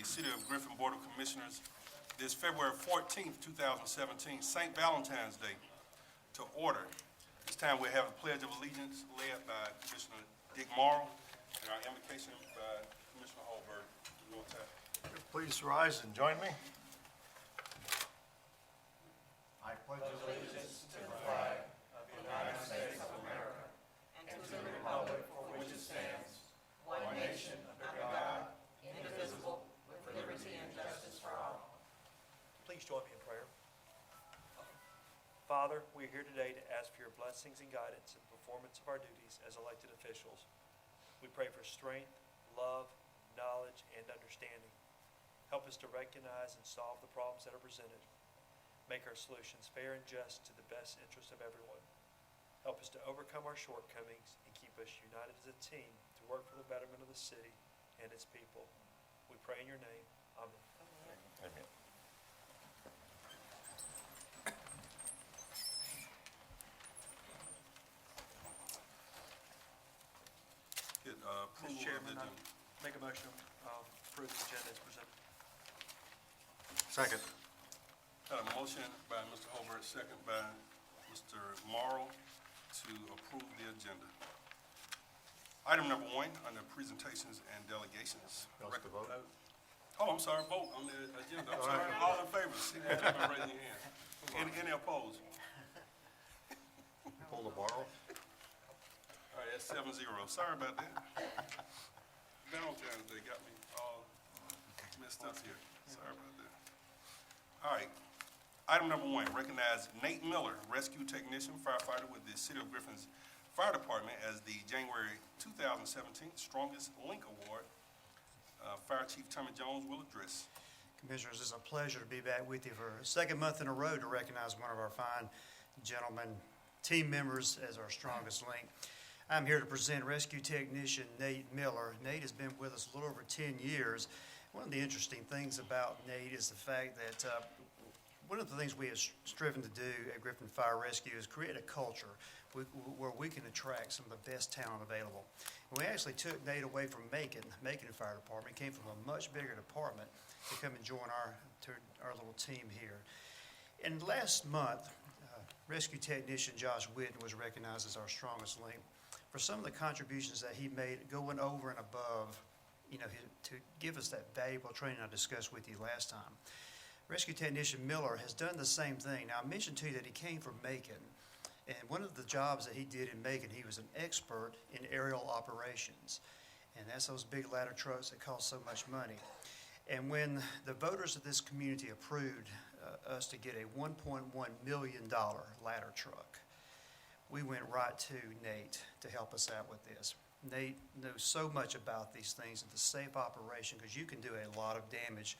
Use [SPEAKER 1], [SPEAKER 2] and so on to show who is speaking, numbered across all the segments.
[SPEAKER 1] the City of Griffin Board of Commissioners this February 14th, 2017, St. Valentine's Day, to order. This time we have a Pledge of Allegiance led by Commissioner Dick Morrow and our invocation by Commissioner Holberg.
[SPEAKER 2] Please rise and join me.
[SPEAKER 3] I pledge allegiance to the flag of the United States of America and to the republic for which it stands, one nation under God, indivisible, with liberty and justice for all.
[SPEAKER 4] Please join me in prayer. Father, we are here today to ask for your blessings and guidance in the performance of our duties as elected officials. We pray for strength, love, knowledge, and understanding. Help us to recognize and solve the problems that are presented. Make our solutions fair and just to the best interest of everyone. Help us to overcome our shortcomings and keep us united as a team to work for the betterment of the city and its people. We pray in your name. Amen.
[SPEAKER 2] Amen.
[SPEAKER 1] Get
[SPEAKER 4] Mr.
[SPEAKER 1] approval of
[SPEAKER 4] Chairman,
[SPEAKER 1] the
[SPEAKER 4] I make a motion to approve the agenda as presented.
[SPEAKER 2] Second.
[SPEAKER 1] Got a motion by Mr. Holberg, second by Mr. Morrow to approve the agenda. Item number 1, under presentations and delegations.
[SPEAKER 2] Wants to vote?
[SPEAKER 1] Oh, I'm sorry, vote on the agenda. I'm sorry, all in favor, signify by raising your hand. Any opposed?
[SPEAKER 2] Pull the borrow.
[SPEAKER 1] All right, that's 7-0. Sorry about that. Valentine's Day got me all messed up here. Sorry about that. All right. Item number 1, recognize Nate Miller, rescue technician, firefighter with the City of Griffin's Fire Department as the January 2017 Strongest Link Award. Fire Chief Tommy Jones will address.
[SPEAKER 5] Commissioners, it's a pleasure to be back with you for a second month in a row to recognize one of our fine gentlemen, team members as our strongest link. I'm here to present rescue technician Nate Miller. Nate has been with us a little over 10 years. One of the interesting things about Nate is the fact that one of the things we have striven to do at Griffin Fire Rescue is create a culture where we can attract some of the best talent available. And we actually took Nate away from Macon Fire Department, came from a much bigger department to come and join our little team here. And last month, rescue technician Josh Whitten was recognized as our strongest link for some of the contributions that he made going over and above, to give us that valuable training I discussed with you last time. Rescue technician Miller has done the same thing. Now, I mentioned to you that he came from Macon, and one of the jobs that he did in Macon, he was an expert in aerial operations, and that's those big ladder trucks that cost so much money. And when the voters of this community approved us to get a $1.1 million ladder truck, we went right to Nate to help us out with this. Nate knows so much about these things and the safe operation, because you can do a lot of damage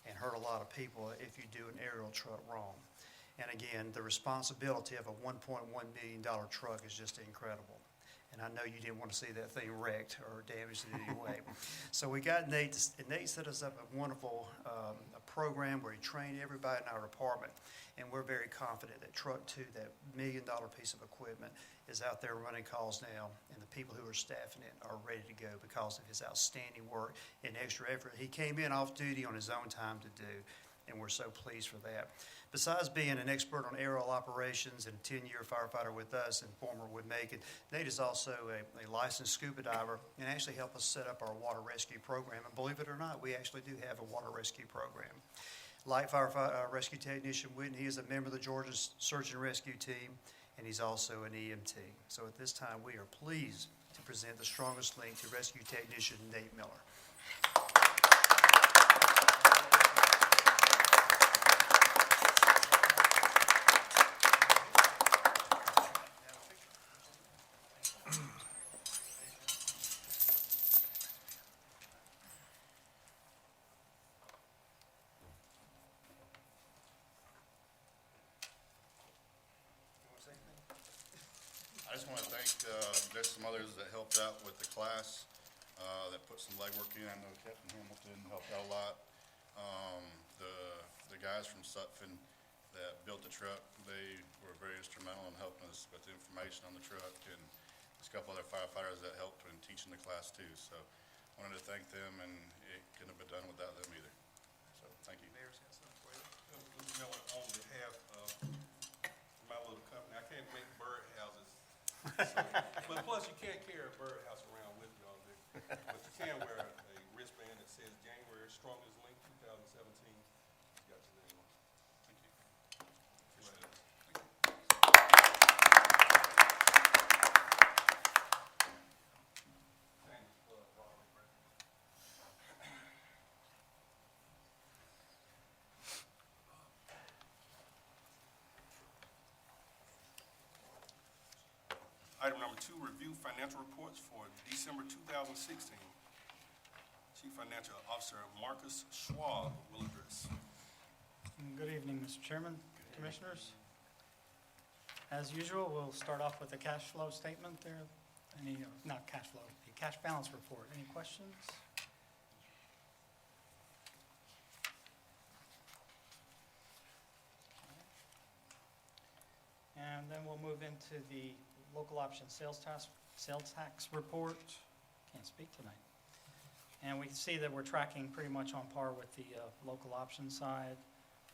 [SPEAKER 5] and hurt a lot of people if you do an aerial truck wrong. And again, the responsibility of a $1.1 million truck is just incredible. And I know you didn't want to see that thing wrecked or damaged in any way. So we got Nate, and Nate set us up a wonderful a program where he trained everybody in our department. And we're very confident that Truck 2, that $1 million piece of equipment, is out there running calls now, and the people who are staffing it are ready to go because of his outstanding work and extra effort he came in off duty on his own time to do, and we're so pleased for that. Besides being an expert on aerial operations and a 10-year firefighter with us and former with Macon, Nate is also a licensed scuba diver and actually helped us set up our water rescue program. And believe it or not, we actually do have a water rescue program. Like rescue technician Whitten, he is a member of the Georgia Search and Rescue Team, and he's also an EMT. So at this time, we are pleased to present the strongest link to rescue technician Nate Miller.
[SPEAKER 6] I just want to thank, there's some others that helped out with the class, that put some legwork in. I know Captain Hamilton helped out a lot. The guys from Sutphin that built the truck, they were very instrumental in helping us with the information on the truck, and there's a couple other firefighters that helped in teaching the class too. So I wanted to thank them, and it couldn't have been done without them either.
[SPEAKER 1] But plus, you can't carry a birdhouse around with you all day. But you can wear a wristband that says January Strongest Link 2017. It's got your name on it. Thank you. Congratulations. Item number 2, review financial reports for December 2016. Chief Financial Officer Marcus Schwab will address.
[SPEAKER 7] Good evening, Mr. Chairman, Commissioners. As usual, we'll start off with the cash flow statement there. Not cash flow, the cash balance report. Any questions? And then we'll move into the local option sales tax report. Can't speak tonight. And we can see that we're tracking pretty much on par with the local option side,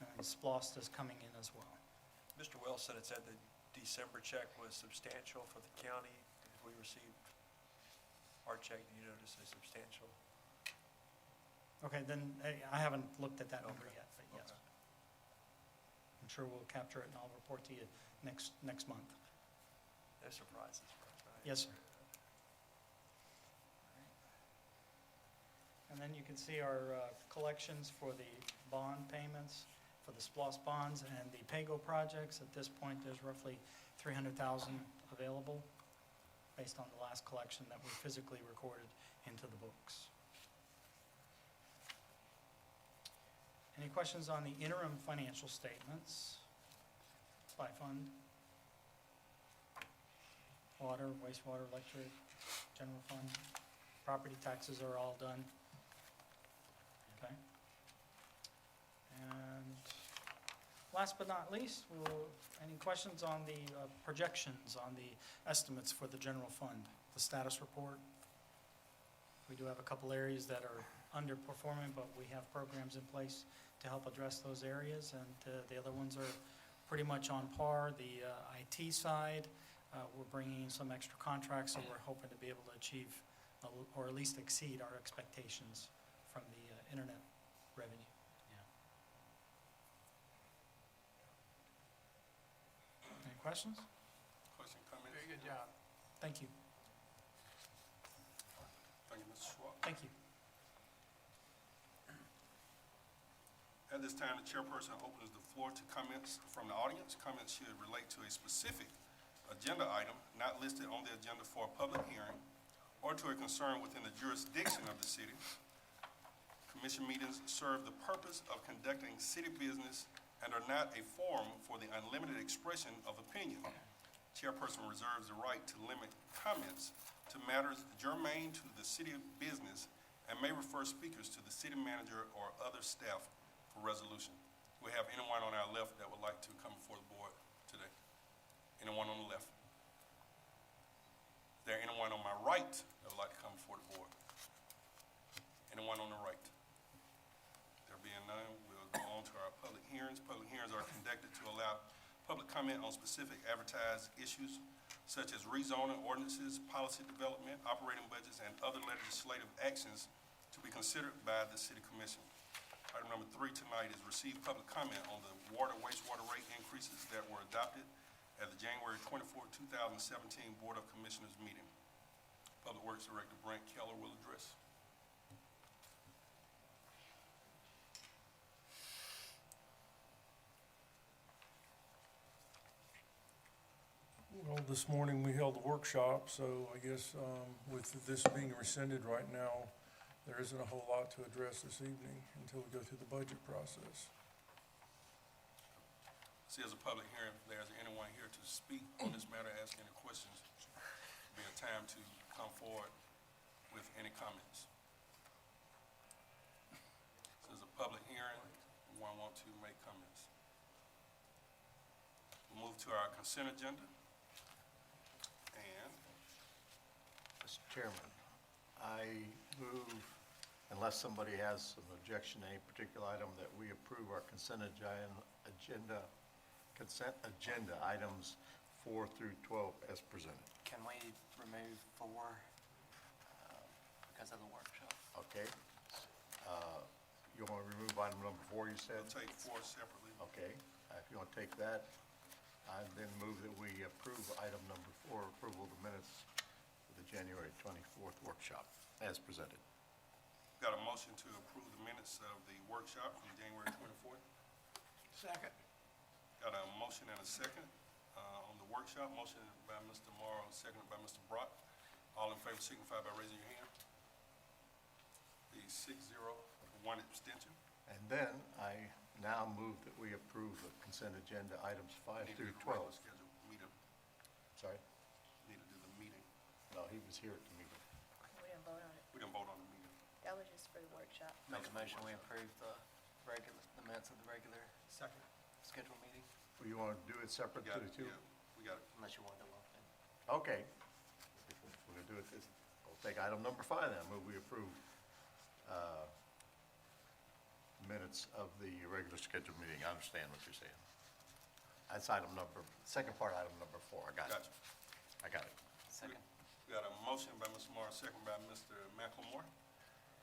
[SPEAKER 7] and SPLOST is coming in as well.
[SPEAKER 4] Mr. Wilson had said the December check was substantial for the county. If we received our check, do you notice a substantial?
[SPEAKER 7] Okay, then I haven't looked at that number
[SPEAKER 4] Okay.
[SPEAKER 7] yet, but yes.
[SPEAKER 4] Okay.
[SPEAKER 7] I'm sure we'll capture it and I'll report to you next month.
[SPEAKER 4] No surprises, right?
[SPEAKER 7] Yes, sir. And then you can see our collections for the bond payments, for the SPLOST bonds and the PAYGO projects. At this point, there's roughly $300,000 available based on the last collection that we physically recorded into the books. Any questions on the interim financial statements by fund? Water, wastewater, electric, general fund, property taxes are all done. Okay. And last but not least, any questions on the projections, on the estimates for the general fund, the status report? We do have a couple areas that are underperforming, but we have programs in place to help address those areas, and the other ones are pretty much on par. The IT side, we're bringing in some extra contracts, so we're hoping to be able to achieve or at least exceed our expectations from the internet revenue. Any questions?
[SPEAKER 1] Question, comment?
[SPEAKER 3] Very good job.
[SPEAKER 7] Thank you.
[SPEAKER 1] Thank you, Mr. Schwab.
[SPEAKER 7] Thank you.
[SPEAKER 1] At this time, the chairperson opens the floor to comments from the audience. Comments should relate to a specific agenda item not listed on the agenda for a public hearing or to a concern within the jurisdiction of the city. Commission meetings serve the purpose of conducting city business and are not a forum for the unlimited expression of opinion. Chairperson reserves the right to limit comments to matters germane to the city business and may refer speakers to the city manager or other staff for resolution. We have anyone on our left that would like to come before the board today? Anyone on the left? Is there anyone on my right that would like to come before the board? Anyone on the right? There being none, we'll go on to our public hearings. Public hearings are conducted to allow public comment on specific advertised issues such as rezoning ordinances, policy development, operating budgets, and other legislative actions to be considered by the city commission. Item number 3 tonight is receive public comment on the water wastewater rate increases that were adopted at the January 24, 2017 Board of Commissioners meeting. Public Works Director Brent Keller will address.
[SPEAKER 8] Well, this morning we held a workshop, so I guess with this being rescinded right now, there isn't a whole lot to address this evening until we go through the budget process.
[SPEAKER 1] See, as a public hearing, if there's anyone here to speak on this matter, ask any questions, be a time to come forward with any comments. This is a public hearing, anyone want to make comments? We'll move to our consent agenda. And
[SPEAKER 2] Mr. Chairman, I move, unless somebody has some objection to any particular item, that we approve our consent agenda items 4 through 12 as presented.
[SPEAKER 3] Can we remove 4 because of the workshop?
[SPEAKER 2] Okay? You want to remove item number 4, you said?
[SPEAKER 1] We'll take 4 separately.
[SPEAKER 2] Okay, if you want to take that, I then move that we approve item number 4, approval of the minutes for the January 24th workshop as presented.
[SPEAKER 1] Got a motion to approve the minutes of the workshop from January 24th.
[SPEAKER 3] Second.
[SPEAKER 1] Got a motion and a second on the workshop. Motion by Mr. Morrow, seconded by Mr. Brock. All in favor signify by raising your hand. The 6-0, 1 abstention.
[SPEAKER 2] And then I now move that we approve the consent agenda items 5
[SPEAKER 1] Need to
[SPEAKER 2] through
[SPEAKER 1] do the regular
[SPEAKER 2] 12.
[SPEAKER 1] schedule meeting.
[SPEAKER 2] Sorry?
[SPEAKER 1] Need to do the meeting.
[SPEAKER 2] No, he was here at the meeting.
[SPEAKER 9] We didn't vote on it.
[SPEAKER 1] We didn't vote on the meeting.
[SPEAKER 9] That was just for the workshop.
[SPEAKER 3] Make a motion, we approve the minutes of the regular
[SPEAKER 7] Second.
[SPEAKER 3] scheduled meeting,
[SPEAKER 2] Well, you want to do it separate
[SPEAKER 1] We
[SPEAKER 2] to
[SPEAKER 1] got
[SPEAKER 2] the
[SPEAKER 1] it,
[SPEAKER 2] two?
[SPEAKER 1] yeah, we got it.
[SPEAKER 3] unless you want to lump in.
[SPEAKER 2] Okay. We're going to do it this, we'll take item number 5 then. Move we approve minutes of the regular scheduled meeting. I understand what you're saying. That's second part, item number 4. I got it.
[SPEAKER 1] Gotcha.
[SPEAKER 2] I got it.
[SPEAKER 3] Second.
[SPEAKER 1] We got a motion by Mr. Morrow, second by Mr. McLemore.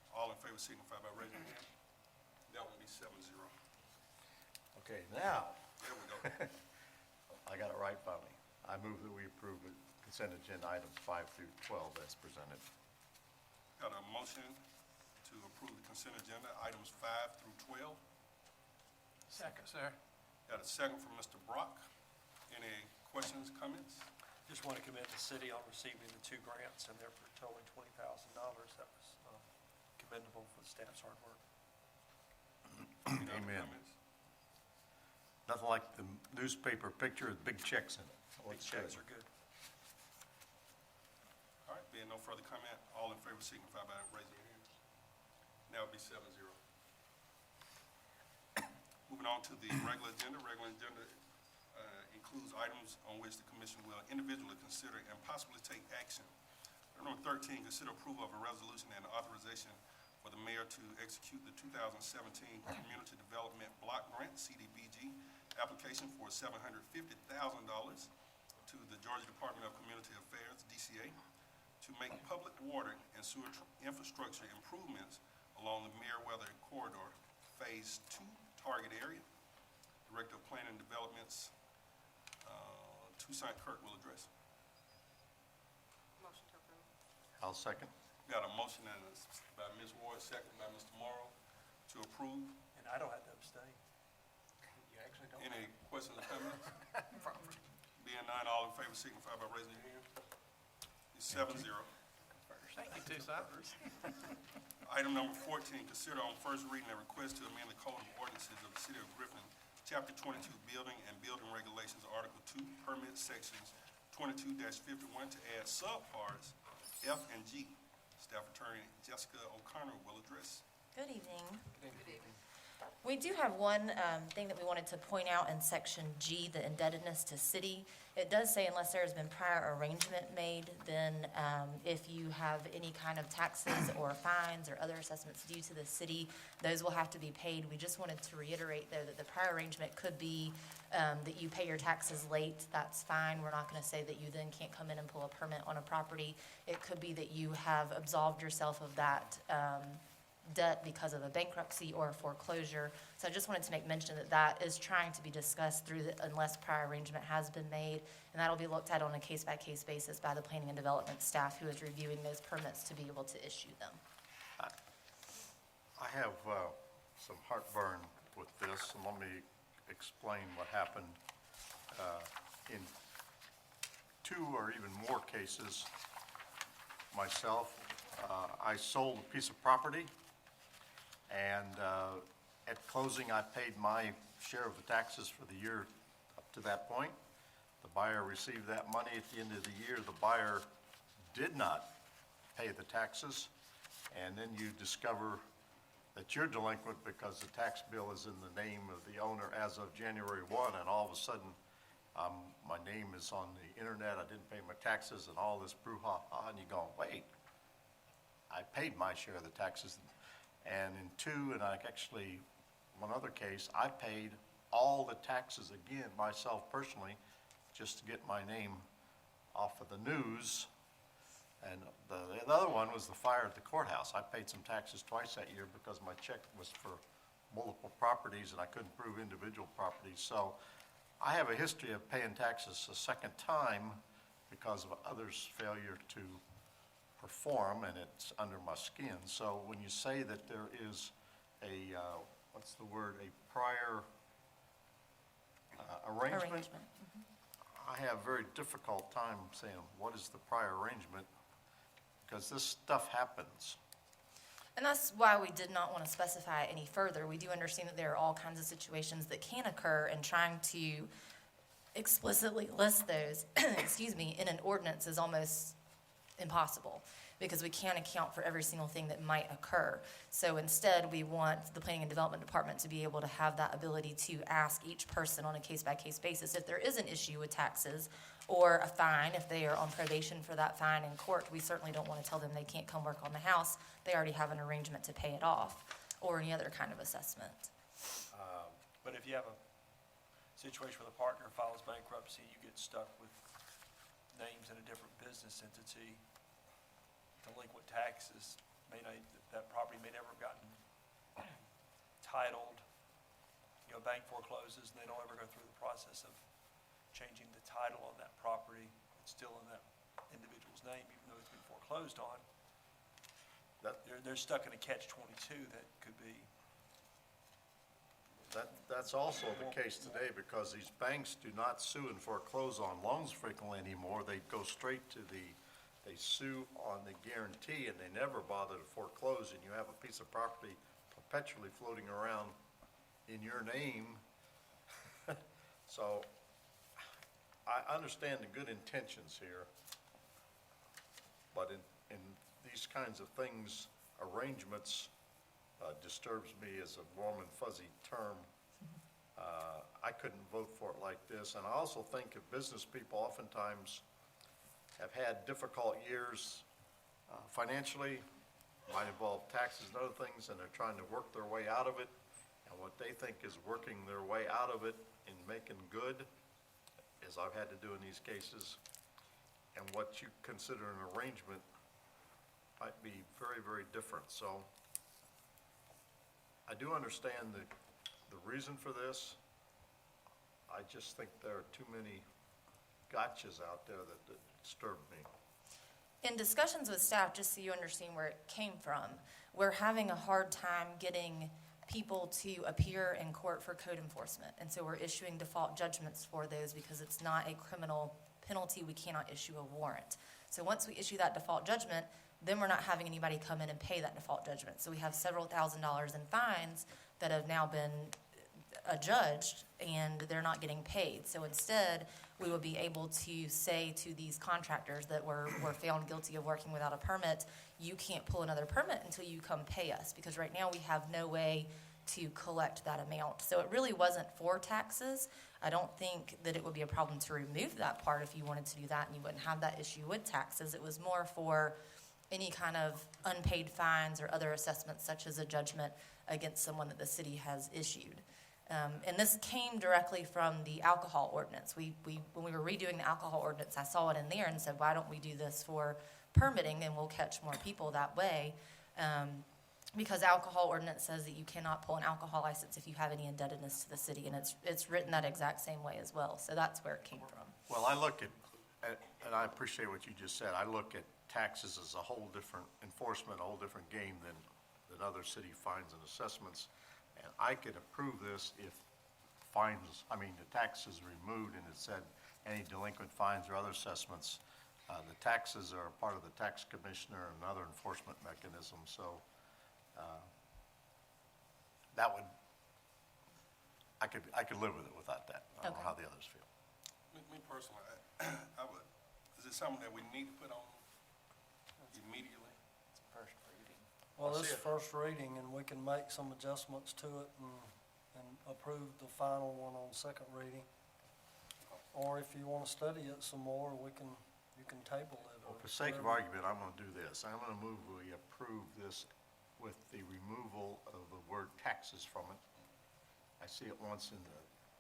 [SPEAKER 1] All in favor signify by raising your hand. That will be 7-0.
[SPEAKER 2] Okay, now,
[SPEAKER 1] There we go.
[SPEAKER 2] I got it right finally. I move that we approve the consent agenda items 5 through 12 as presented.
[SPEAKER 1] Got a motion to approve the consent agenda, items 5 through 12.
[SPEAKER 3] Second, sir.
[SPEAKER 1] Got a second from Mr. Brock. Any questions, comments?
[SPEAKER 4] Just want to commend the city on receiving the 2 grants, and they're totaling $20,000. That was commendable for the staff's hard work.
[SPEAKER 1] Any other
[SPEAKER 2] Amen.
[SPEAKER 1] comments?
[SPEAKER 2] Nothing like the newspaper picture with big checks in it.
[SPEAKER 4] Big
[SPEAKER 2] Looks
[SPEAKER 4] checks
[SPEAKER 2] good.
[SPEAKER 4] are good.
[SPEAKER 1] All right, being no further comment, all in favor signify by raising your hands. Now it'll be 7-0. Moving on to the regular agenda. Regular agenda includes items on which the commission will individually consider and possibly take action. Item number 13, consider approval of a resolution and authorization for the mayor to execute the 2017 Community Development Block Grant, CDBG, application for $750,000 to the Georgia Department of Community Affairs, DCA, to make public water and sewer infrastructure improvements along the Meriwether Corridor, Phase 2 target area. Director of Planning and Development's Toussaint Kirk will address.
[SPEAKER 9] Motion to approve.
[SPEAKER 2] I'll second.
[SPEAKER 1] Got a motion by Ms. Ward, second by Mr. Morrow to approve.
[SPEAKER 4] And I don't have to abstain.
[SPEAKER 3] You actually don't.
[SPEAKER 1] Any questions or comments? Being none, all in favor signify by raising your hand. It's 7-0.
[SPEAKER 3] Thank you, Toussaint.
[SPEAKER 1] Item number 14, consider on first reading a request to amend the Code of Ordinances of the City of Griffin, Chapter 22, Building and Building Regulations, Article 2, Permit Sections 22-51 to add subparts F and G. Staff Attorney Jessica O'Connor will address.
[SPEAKER 9] Good evening. We do have one thing that we wanted to point out in Section G, the indebtedness to city. It does say unless there has been prior arrangement made, then if you have any kind of taxes or fines or other assessments due to the city, those will have to be paid. We just wanted to reiterate, though, that the prior arrangement could be that you pay your taxes late. That's fine. We're not going to say that you then can't come in and pull a permit on a property. It could be that you have absolved yourself of that debt because of a bankruptcy or a foreclosure. So I just wanted to make mention that that is trying to be discussed through the, unless prior arrangement has been made, and that'll be looked at on a case-by-case basis by the planning and development staff who is reviewing those permits to be able to issue them.
[SPEAKER 2] I have some heartburn with this, and let me explain what happened in 2 or even more cases. Myself, I sold a piece of property, and at closing, I paid my share of the taxes for the year up to that point. The buyer received that money at the end of the year. The buyer did not pay the taxes, and then you discover that you're delinquent because the tax bill is in the name of the owner as of January 1, and all of a sudden, my name is on the internet, I didn't pay my taxes, and all this brouhaha, and you go, wait, I paid my share of the taxes. And in 2, and actually one other case, I paid all the taxes again myself personally, just to get my name off of the news. And the other one was the fire at the courthouse. I paid some taxes twice that year because my check was for multiple properties and I couldn't prove individual properties. So I have a history of paying taxes a second time because of others' failure to perform, and it's under my skin. So when you say that there is a, what's the word, a prior arrangement, I have a very difficult time saying, what is the prior arrangement? Because this stuff happens.
[SPEAKER 9] And that's why we did not want to specify any further. We do understand that there are all kinds of situations that can occur, and trying to explicitly list those, excuse me, in an ordinance is almost impossible, because we can't account for every single thing that might occur. So instead, we want the Planning and Development Department to be able to have that ability to ask each person on a case-by-case basis if there is an issue with taxes or a fine. If they are on probation for that fine in court, we certainly don't want to tell them they can't come work on the house. They already have an arrangement to pay it off, or any other kind of assessment.
[SPEAKER 4] But if you have a situation where the partner files bankruptcy, you get stuck with names in a different business entity, delinquent taxes, that property may never have gotten titled. You know, bank forecloses, and they don't ever go through the process of changing the title on that property. It's still in that individual's name, even though it's been foreclosed on. They're stuck in a catch-22 that could be.
[SPEAKER 2] That's also the case today, because these banks do not sue and foreclose on loans frequently anymore. They go straight to they sue on the guarantee, and they never bother to foreclose, and you have a piece of property perpetually floating around in your name. So I understand the good intentions here, but in these kinds of things, arrangements disturbs me as a warm and fuzzy term. I couldn't vote for it like this, and I also think if business people oftentimes have had difficult years financially, might involve taxes and other things, and they're trying to work their way out of it, and what they think is working their way out of it and making good, as I've had to do in these cases, and what you consider an arrangement might be very, very different. So I do understand the reason for this. I just think there are too many gotchas out there that disturb me.
[SPEAKER 9] In discussions with staff, just so you understand where it came from, we're having a hard time getting people to appear in court for code enforcement. And so we're issuing default judgments for those because it's not a criminal penalty. We cannot issue a warrant. So once we issue that default judgment, then we're not having anybody come in and pay that default judgment. So we have several $1,000s in fines that have now been adjudged, and they're not getting paid. So instead, we will be able to say to these contractors that were found guilty of working without a permit, you can't pull another permit until you come pay us, because right now we have no way to collect that amount. So it really wasn't for taxes. I don't think that it would be a problem to remove that part if you wanted to do that, and you wouldn't have that issue with taxes. It was more for any kind of unpaid fines or other assessments, such as a judgment against someone that the city has issued. And this came directly from the alcohol ordinance. When we were redoing the alcohol ordinance, I saw it in there and said, why don't we do this for permitting, and we'll catch more people that way? Because alcohol ordinance says that you cannot pull an alcohol license if you have any indebtedness to the city, and it's written that exact same way as well. So that's where it came from.
[SPEAKER 2] Well, I look at, and I appreciate what you just said, I look at taxes as a whole different enforcement, a whole different game than other city fines and assessments. And I could approve this if the tax is removed and it said any delinquent fines or other assessments, the taxes are a part of the tax commissioner and other enforcement mechanisms. So I could live with it without that. I don't know how the others feel.
[SPEAKER 1] Me personally, I would, is it something that we need to put on immediately?
[SPEAKER 4] First reading.
[SPEAKER 3] Well,
[SPEAKER 2] I
[SPEAKER 3] this
[SPEAKER 2] see
[SPEAKER 3] is first reading, and we can make some adjustments to it and approve the final one on second reading. Or if you want to study it some more, you can table it.
[SPEAKER 2] Well, for sake of argument, I'm going to do this. I'm going to move we approve this with the removal of the word taxes from it. I see it once in the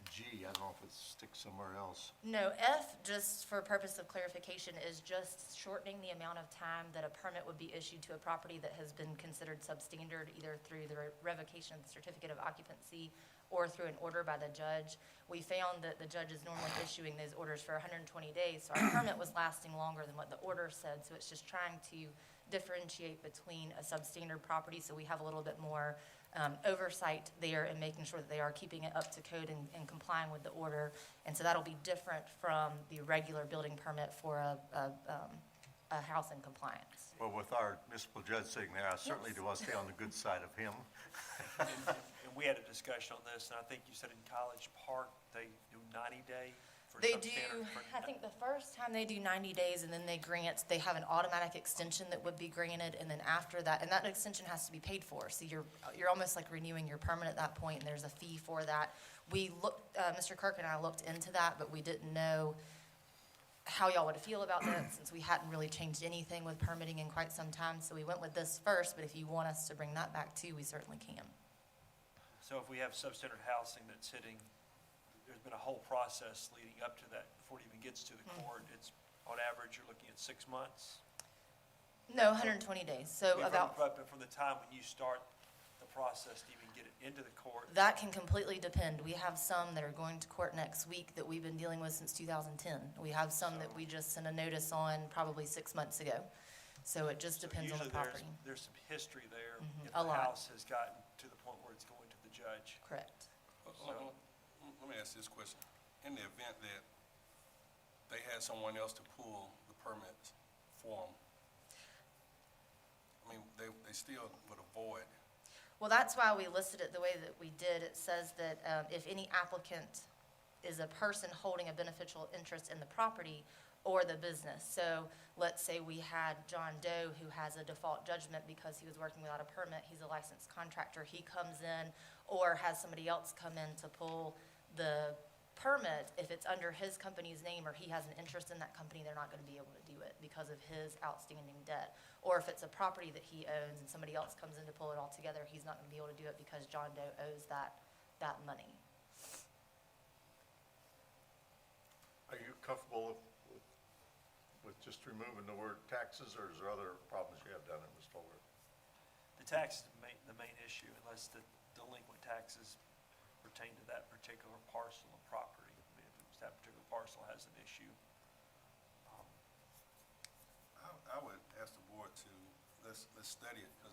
[SPEAKER 2] G, I don't know if it's stick somewhere else.
[SPEAKER 9] No, F, just for purpose of clarification, is just shortening the amount of time that a permit would be issued to a property that has been considered substandard, either through the revocation of the certificate of occupancy or through an order by the judge. We found that the judge is normally issuing those orders for 120 days, so our permit was lasting longer than what the order said, so it's just trying to differentiate between a substandard property, so we have a little bit more oversight there and making sure that they are keeping it up to code and complying with the order. And so that'll be different from the regular building permit for a house in compliance.
[SPEAKER 2] Well, with our municipal judge sitting there, I certainly do want to stay on the good side of him.
[SPEAKER 4] And we had a discussion on this, and I think you said in College Park, they do 90-day for
[SPEAKER 9] They
[SPEAKER 4] substandard.
[SPEAKER 9] do, I think the first time they do 90 days and then they have an automatic extension that would be granted, and then after that, and that extension has to be paid for. So you're almost like renewing your permit at that point, and there's a fee for that. We looked, Mr. Kirk and I looked into that, but we didn't know how y'all would feel about that since we hadn't really changed anything with permitting in quite some time. So we went with this first, but if you want us to bring that back too, we certainly can.
[SPEAKER 4] So if we have substandard housing that's hitting, there's been a whole process leading up to that before it even gets to the court. It's, on average, you're looking at 6 months.
[SPEAKER 9] No, 120 days, so about.
[SPEAKER 4] But from the time when you start the process to even get it into the court.
[SPEAKER 9] That can completely depend. We have some that are going to court next week that we've been dealing with since 2010. We have some that we just sent a notice on probably 6 months ago. So it just depends on the property.
[SPEAKER 4] Usually there's some history there. If
[SPEAKER 9] a
[SPEAKER 4] the
[SPEAKER 9] lot.
[SPEAKER 4] house has gotten to the point where it's going to the judge.
[SPEAKER 9] Correct.
[SPEAKER 1] Let me ask this question. In the event that they had someone else to pull the permits for them, I mean, they still would avoid.
[SPEAKER 9] Well, that's why we listed it the way that we did. It says that if any applicant is a person holding a beneficial interest in the property or the business. So let's say we had John Doe who has a default judgment because he was working without a permit. He's a licensed contractor. He comes in or has somebody else come in to pull the permit. If it's under his company's name or he has an interest in that company, they're not going to be able to do it because of his outstanding debt. Or if it's a property that he owns and somebody else comes in to pull it all together, he's not going to be able to do it because John Doe owes that money.
[SPEAKER 2] Are you comfortable with just removing the word taxes, or is there other problems you have down in Ms. Fuller?
[SPEAKER 4] The tax is the main issue unless the delinquent taxes pertain to that particular parcel of property. I mean, if that particular parcel has an issue.
[SPEAKER 1] I would ask the board to, let's study it, because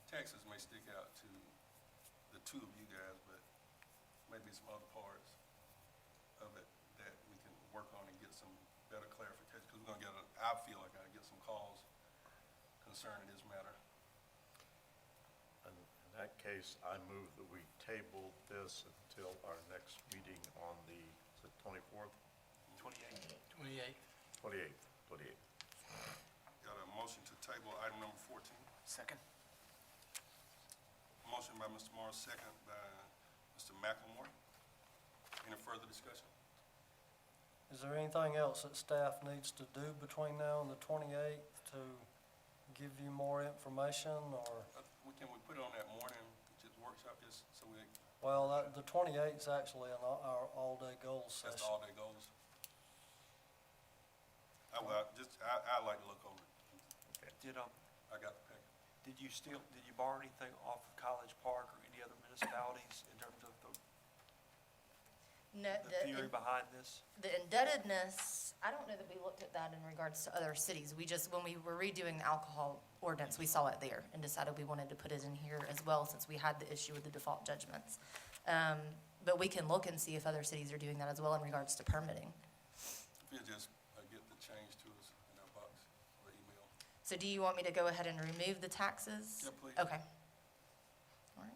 [SPEAKER 1] taxes may stick out to the two of you guys, but maybe some other parts of it that we can work on and get some better clarification, because we're gonna I feel like I get some calls concerning this matter.
[SPEAKER 2] And in that case, I move that we table this until our next meeting on the 24th?
[SPEAKER 4] 28.
[SPEAKER 2] 28th.
[SPEAKER 1] Got a motion to table item number 14.
[SPEAKER 3] Second.
[SPEAKER 1] Motion by Mr. Morris, second by Mr. McElmore. Any further discussion?
[SPEAKER 10] Is there anything else that staff needs to do between now and the 28th to give you more information, or?
[SPEAKER 1] Can we put it on that morning, just workshop, just so we,
[SPEAKER 10] Well, the 28th is actually our all-day goals
[SPEAKER 1] that's
[SPEAKER 10] session.
[SPEAKER 1] all that goes? I'd like to look over it.
[SPEAKER 4] Did
[SPEAKER 1] I got the packet.
[SPEAKER 4] did you borrow anything off of College Park or any other municipalities in terms of
[SPEAKER 9] No,
[SPEAKER 4] the theory behind this?
[SPEAKER 9] the indebtedness, I don't know that we looked at that in regards to other cities. We just, when we were redoing the alcohol ordinance, we saw it there and decided we wanted to put it in here as well, since we had the issue with the default judgments. But we can look and see if other cities are doing that as well in regards to permitting.
[SPEAKER 1] If you just get the change to us in our box or email.
[SPEAKER 9] So do you want me to go ahead and remove the taxes?
[SPEAKER 1] Yeah, please.
[SPEAKER 9] Okay. All right.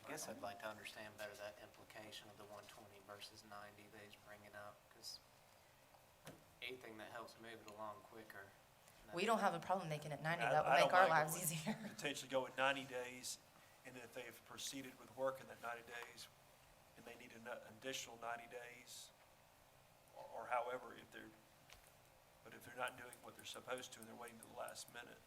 [SPEAKER 3] I guess I'd like to understand better that implication of the 120 versus 90 that he's bringing up, because anything that helps move it along quicker.
[SPEAKER 9] We don't have a problem making it 90.
[SPEAKER 4] I-
[SPEAKER 9] That would
[SPEAKER 4] I
[SPEAKER 9] make
[SPEAKER 4] don't
[SPEAKER 9] our
[SPEAKER 4] mind
[SPEAKER 9] lives
[SPEAKER 4] going-
[SPEAKER 9] easier.
[SPEAKER 4] Potentially go with 90 days, and then if they've proceeded with work in that 90 days, and they need an additional 90 days, or however, if they're not doing what they're supposed to, and they're waiting to the last minute.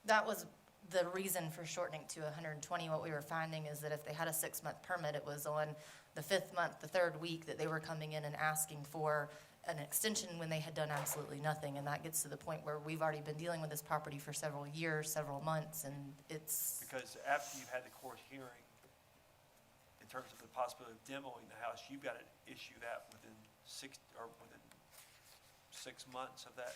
[SPEAKER 9] That was the reason for shortening to 120, what we were finding is that if they had a 6-month permit, it was on the 5th month, the 3rd week, that they were coming in and asking for an extension when they had done absolutely nothing. And that gets to the point where we've already been dealing with this property for several years, several months, and it's,
[SPEAKER 4] Because after you've had the court hearing, in terms of the possibility of demoing the house, you've got to issue that within 6 months of that.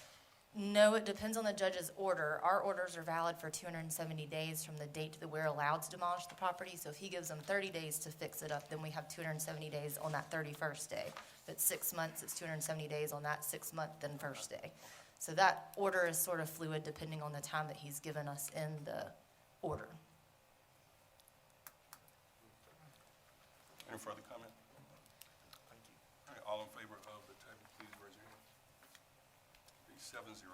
[SPEAKER 9] no, it depends on the judge's order. Our orders are valid for 270 days from the date that we're allowed to demolish the property. So if he gives them 30 days to fix it up, then we have 270 days on that 31st day. If it's 6 months, it's 270 days on that 6-month, then first day. So that order is sort of fluid depending on the time that he's given us in the order.
[SPEAKER 1] Any further comment?
[SPEAKER 4] Thank you.
[SPEAKER 1] All right, all in favor of the table, please raise your hand. Be 7-0.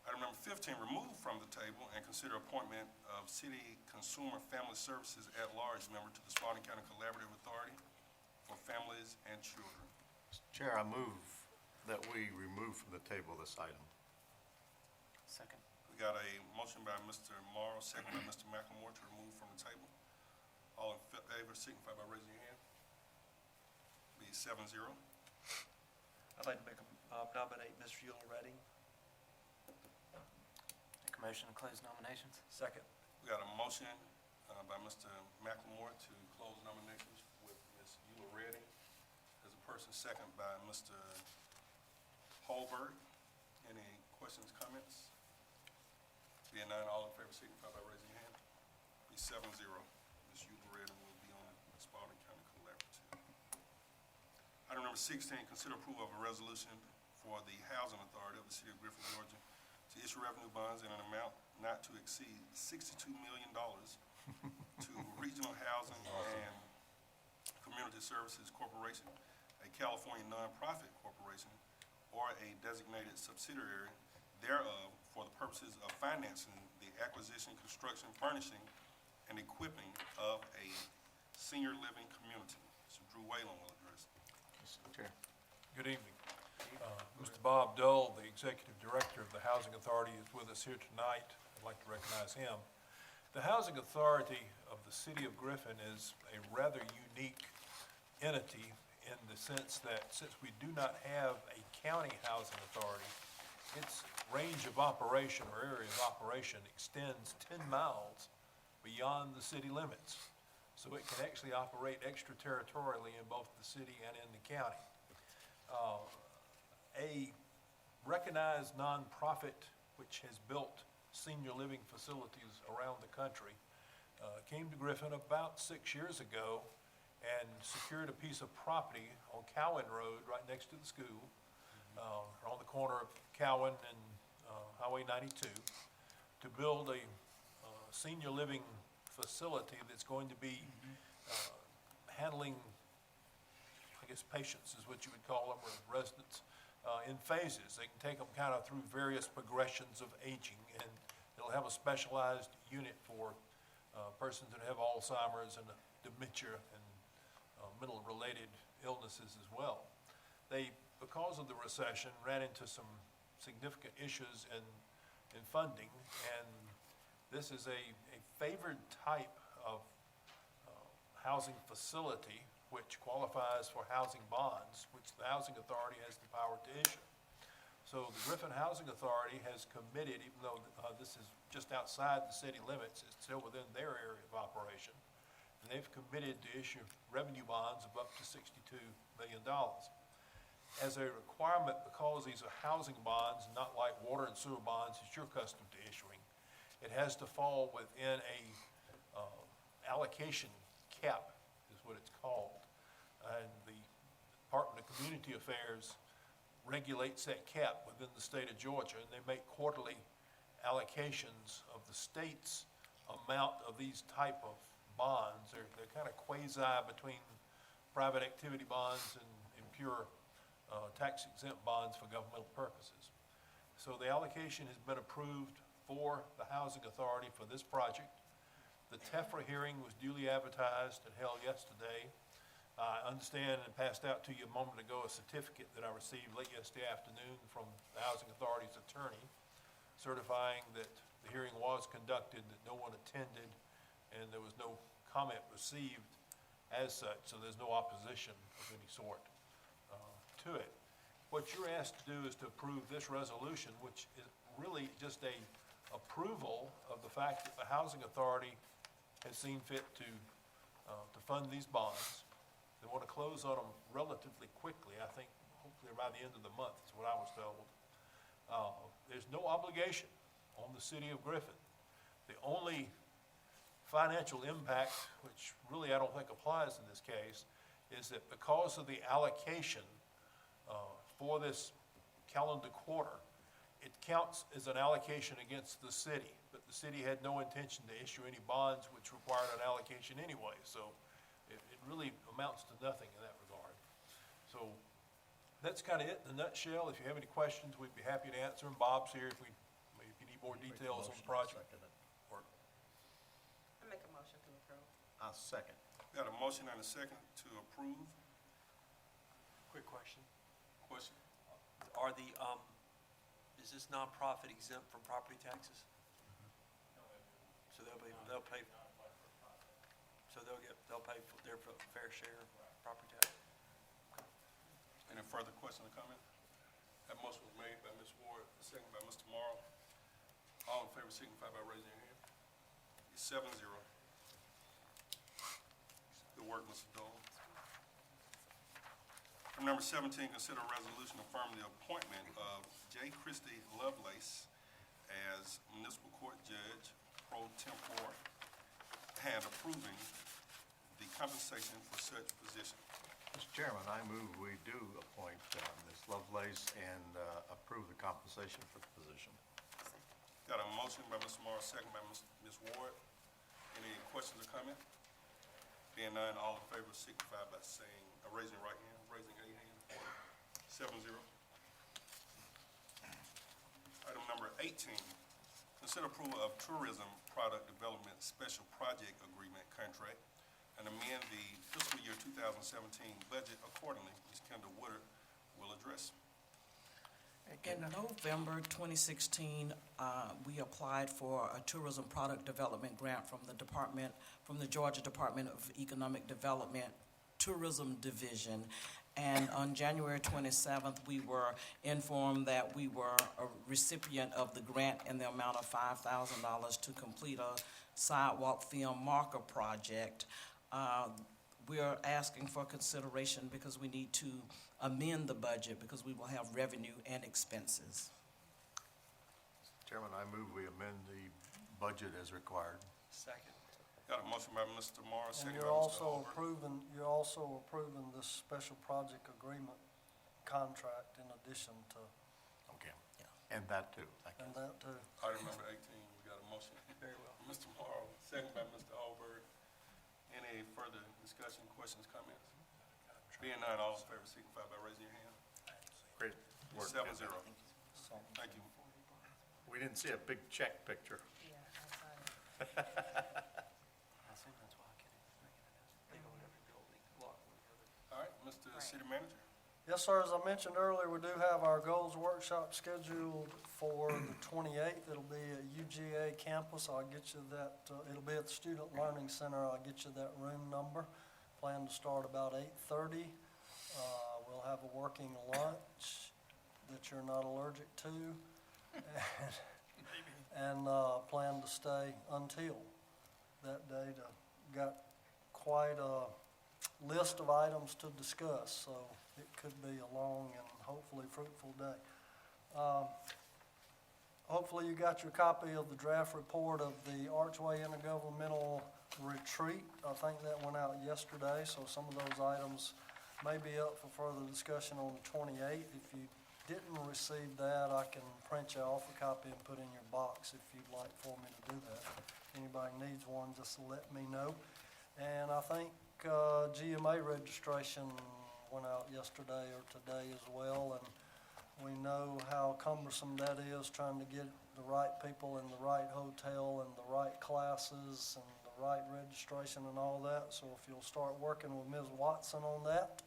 [SPEAKER 1] Item number 15, remove from the table and consider appointment of City Consumer Family Services at-large member to the Spalding County Collaborative Authority for Families and Children.
[SPEAKER 2] Mr. Chair, I move that we remove from the table this item.
[SPEAKER 3] Second.
[SPEAKER 1] We got a motion by Mr. Morrow, second by Mr. McLemore to remove from the table. All in favor signify by raising your hand. Be 7-0.
[SPEAKER 4] I'd like to nominate Mr. Yule Redding.
[SPEAKER 3] Make a motion to close nominations.
[SPEAKER 4] Second.
[SPEAKER 1] We got a motion by Mr. McLemore to close nominations with Ms. Eula Redding as a person, second by Mr. Holberg. Any questions, comments? Being none, all in favor signify by raising your hand. Be 7-0. Ms. Eula Redding will be on the Spalding County Collaborative. Item number 16, consider approval of a resolution for the Housing Authority of the City of Griffin, Georgia, to issue revenue bonds in an amount not to exceed $62 million to Regional Housing and Community Services Corporation, a California nonprofit corporation, or a designated subsidiary thereof for the purposes of financing the acquisition, construction, furnishing, and equipping of a senior living community. Mr. Drew Whalen will address.
[SPEAKER 2] Mr. Chair.
[SPEAKER 8] Good evening. Mr. Bob Dull, the Executive Director of the Housing Authority, is with us here tonight. I'd like to recognize him. The Housing Authority of the City of Griffin is a rather unique entity in the sense that since we do not have a county housing authority, its range of operation or area of operation extends 10 miles beyond the city limits. So it can actually operate extraterritorially in both the city and in the county. A recognized nonprofit which has built senior living facilities around the country came to Griffin about 6 years ago and secured a piece of property on Cowan Road right next to the school, on the corner of Cowan and Highway 92, to build a senior living facility that's going to be handling, I guess, patients is what you would call them, or residents, in phases. They can take them kind of through various progressions of aging, and it'll have a specialized unit for persons that have Alzheimer's and dementia and mental-related illnesses as well. They, because of the recession, ran into some significant issues in funding, and this is a favored type of housing facility which qualifies for housing bonds, which the Housing Authority has the power to issue. So the Griffin Housing Authority has committed, even though this is just outside the city limits, it's still within their area of operation, and they've committed to issue revenue bonds of up to $62 million. As a requirement, because these are housing bonds, not like water and sewer bonds that you're accustomed to issuing, it has to fall within a allocation cap, is what it's called. And the Department of Community Affairs regulates that cap within the state of Georgia, and they make quarterly allocations of the state's amount of these type of bonds. They're kind of quasi between private activity bonds and pure tax-exempt bonds for governmental purposes. So the allocation has been approved for the Housing Authority for this project. The TEFRA hearing was duly advertised and held yesterday. I understand and passed out to you a moment ago a certificate that I received late yesterday afternoon from the Housing Authority's attorney certifying that the hearing was conducted, that no one attended, and there was no comment received as such, so there's no opposition of any sort to it. What you're asked to do is to approve this resolution, which is really just a approval of the fact that the Housing Authority has seen fit to fund these bonds. They want to close on them relatively quickly, I think, hopefully by the end of the month, is what I was told. There's no obligation on the city of Griffin. The only financial impact, which really I don't think applies in this case, is that because of the allocation for this calendar quarter, it counts as an allocation against the city, but the city had no intention to issue any bonds which required an allocation anyway, so it really amounts to nothing in that regard. So that's kind of it in a nutshell. If you have any questions, we'd be happy to answer them. Bob's here if you need more details on the project. Or-
[SPEAKER 3] I make a motion to approve.
[SPEAKER 2] I'll second.
[SPEAKER 1] Got a motion and a second to approve.
[SPEAKER 4] Quick question.
[SPEAKER 1] Question?
[SPEAKER 4] Are the, is this nonprofit exempt from property taxes? So they'll pay, so they'll pay for their fair share of property tax?
[SPEAKER 1] Any further question or comment? That motion was made by Ms. Ward, second by Mr. Morrow. All in favor signify by raising your hand. It's 7-0. Good work, Mr. Dole. Item number 17, consider a resolution affirming the appointment of J. Christie Lovelace as municipal court judge pro tempore and approving the compensation for such position.
[SPEAKER 2] Mr. Chairman, I move we do appoint Ms. Lovelace and approve the compensation for the position.
[SPEAKER 1] Got a motion by Mr. Morrow, second by Ms. Ward. Any questions or comment? Being none, all in favor signify by saying, raising your right hand, raising a hand. 7-0. Item number 18, consider approval of tourism product development special project agreement contract and amend the fiscal year 2017 budget accordingly. Ms. Kendall Woodard will address.
[SPEAKER 11] In November 2016, we applied for a tourism product development grant from the Georgia Department of Economic Development Tourism Division. And on January 27th, we were informed that we were a recipient of the grant in the amount of $5,000 to complete a sidewalk film marker project. We are asking for consideration because we need to amend the budget because we will have revenue and expenses.
[SPEAKER 2] Chairman, I move we amend the budget as required.
[SPEAKER 4] Second.
[SPEAKER 1] Got a motion by Mr. Morrow,
[SPEAKER 10] And
[SPEAKER 1] second
[SPEAKER 10] you're
[SPEAKER 1] by Mr.
[SPEAKER 10] also
[SPEAKER 1] Holbert.
[SPEAKER 10] approving this special project agreement contract in addition to,
[SPEAKER 2] Okay. And that too, thank you.
[SPEAKER 10] and that too.
[SPEAKER 1] Item number 18, we got a motion.
[SPEAKER 4] Very well.
[SPEAKER 1] Mr. Morrow, second by Mr. Holbert. Any further discussion, questions, comments? Being none, all in favor signify by raising your hand.
[SPEAKER 2] Great work.
[SPEAKER 1] 7-0.
[SPEAKER 10] So,
[SPEAKER 1] Thank you.
[SPEAKER 2] We didn't see a big check picture.
[SPEAKER 3] Yeah, I saw it.
[SPEAKER 4] I assume that's why I can't bring it up. They go in every building, lock one another.
[SPEAKER 1] All right, Mr. City Manager.
[SPEAKER 10] yes, sir, as I mentioned earlier, we do have our goals workshop scheduled for the 28th. It'll be at UGA campus. I'll get you that, it'll be at the Student Learning Center. I'll get you that room number. Plan to start about 8:30. We'll have a working lunch that you're not allergic to. And plan to stay until that date. Got quite a list of items to discuss, so it could be a long and hopefully fruitful day. Hopefully you got your copy of the draft report of the Archway Intergovernmental Retreat. I think that went out yesterday, so some of those items may be up for further discussion on the 28th. If you didn't receive that, I can print you off a copy and put in your box if you'd like for me to do that. If anybody needs one, just let me know. And I think GMA registration went out yesterday or today as well, and we know how cumbersome that is, trying to get the right people in the right hotel and the right classes and the right registration and all that. So if you'll start working with Ms. Watson on that,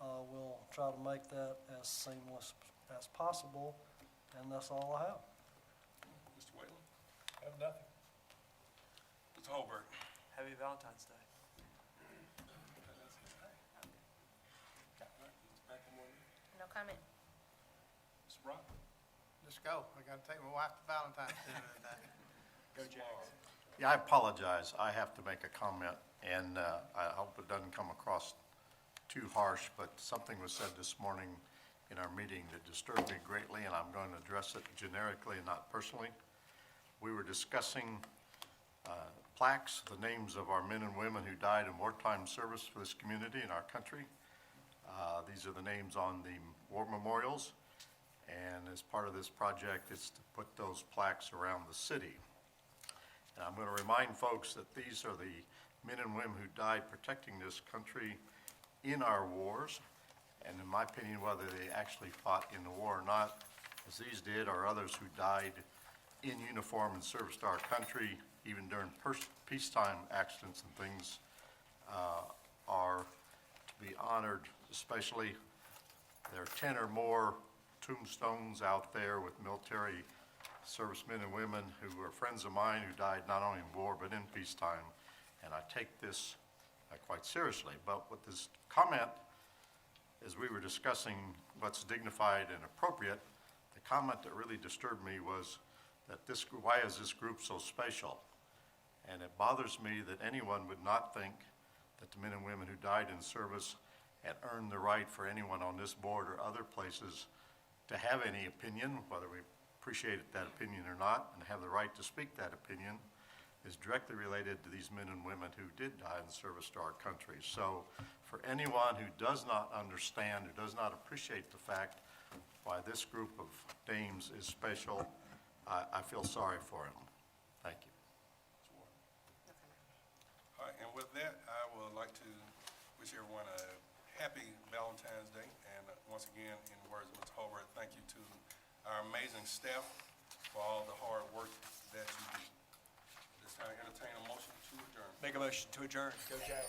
[SPEAKER 10] we'll try to make that as seamless as possible, and that's all I have.
[SPEAKER 1] Mr. Whalen?
[SPEAKER 8] Have nothing.
[SPEAKER 1] Mr. Holbert?
[SPEAKER 4] Happy Valentine's Day.
[SPEAKER 9] No comment.
[SPEAKER 1] Mr. Brock?
[SPEAKER 3] Let's go. I gotta take my wife to Valentine's dinner today.
[SPEAKER 4] Go Jags.
[SPEAKER 2] Yeah, I apologize. I have to make a comment, and I hope it doesn't come across too harsh, but something was said this morning in our meeting that disturbed me greatly, and I'm going to address it generically and not personally. We were discussing plaques, the names of our men and women who died in wartime service for this community and our country. These are the names on the war memorials, and as part of this project, it's to put those plaques around the city. And I'm going to remind folks that these are the men and women who died protecting this country in our wars, and in my opinion, whether they actually fought in the war or not, as these did, or others who died in uniform in service to our country, even during peacetime accidents and things, are to be honored. Especially, there are 10 or more tombstones out there with military servicemen and women who are friends of mine who died not only in war but in peacetime, and I take this quite seriously. But with this comment, as we were discussing what's dignified and appropriate, the comment that really disturbed me was that why is this group so special? And it bothers me that anyone would not think that the men and women who died in service and earned the right for anyone on this board or other places to have any opinion, whether we appreciate that opinion or not, and have the right to speak that opinion, is directly related to these men and women who did die in service to our country. So for anyone who does not understand, who does not appreciate the fact why this group of names is special, I feel sorry for him. Thank you.
[SPEAKER 1] All right, and with that, I would like to wish everyone a happy Valentine's Day. And once again, in the words of Mr. Holbert, thank you to our amazing staff for all the hard work that you do. This time, entertain a motion to adjourn.
[SPEAKER 4] Make a motion to adjourn. Go Jags.